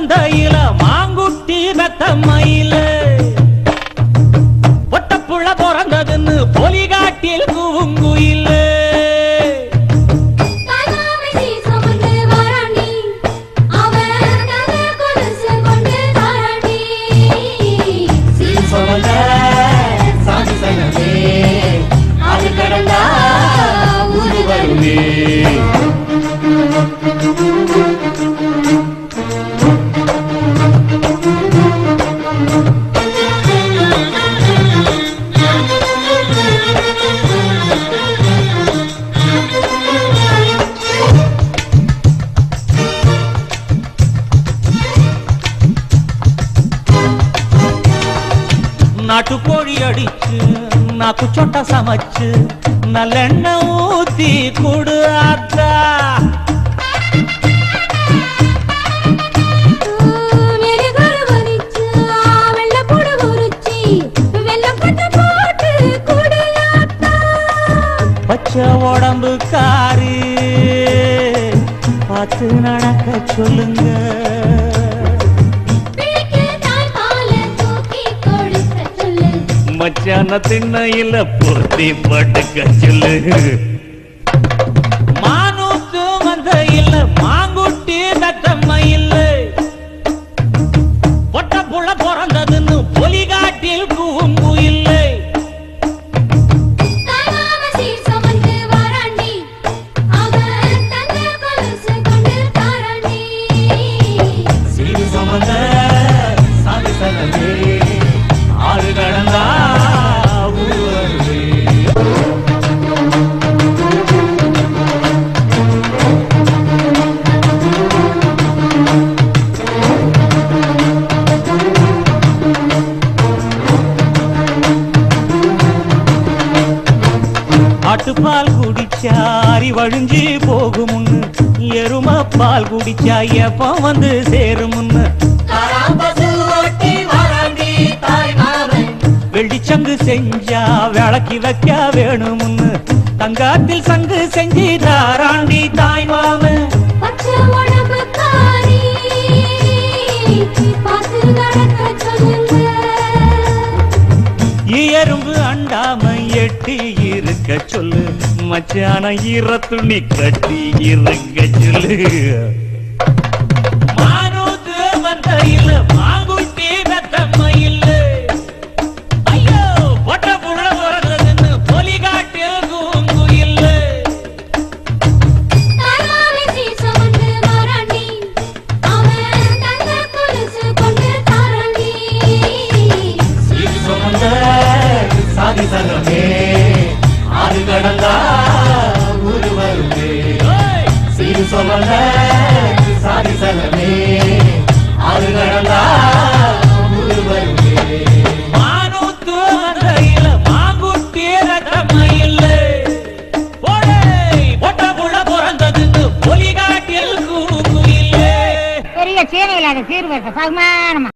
மந்தையில மாங்குட்டி மெத்தம்மையில பொட்டப்புள்ள பிறந்ததுன்னு பொலிகாட்டில் கூங்குயில நாட்டு கோழி அடிச்சு நாக்கு சொட்ட சமைச்சு நல்லெண்ணெய் ஊத்தி கொடு ஆத்தா பச்சை உடம்பு காரி பார்த்து நடக்க சொல்லுங்க மச்சான திண்ணையில பொருத்தி படுக்க சொல்லு மானூத்து மந்தையில மாங்குட்டி தத்தம்மையில பொட்ட புள்ள பிறந்ததுன்னு பொலிகாட்டில் கூங்குயில்ல சீரு சம்பந்த சாதி சலமே ஆறு கடந்தா ஆட்டுப்பால் குடிச்சா அறிவழிஞ்சு போகுமுன்னு எரும பால் குடிச்சா எப்ப வந்து சேருமுன்னு வெள்ளிச்சங்கு செஞ்சா விளக்கி வைக்க வேணுமுன்னு தங்காத்தில் சங்கு செஞ்சு தாராண்டி தாய் மாமன் எறும்பு அண்டாம எட்டி இருக்க சொல்லு மச்சான ஈர துணி கட்டி இருக்க சொல்லு மானூத்து மந்தையில மாங்குட்டி மெத்தம்மையில ஐயோ பொட்ட புள்ள பிறந்ததுன்னு பொலிகாட்டில் கூங்குயில்ல சாதி சலமே ஆறு கடந்தா ஊரு வருமே சீரு சொல்ல சாதி சலமே ஆறு கடந்தா ஊரு வருமே மானூத்து மந்தையில மாங்குட்டி ரத்தம்மையில பொட்ட புள்ள பிறந்ததுன்னு பொலிகாட்டில் கூங்குயில்ல பெரிய சீனை இல்லாத சீர்வரிசை பகுமானமா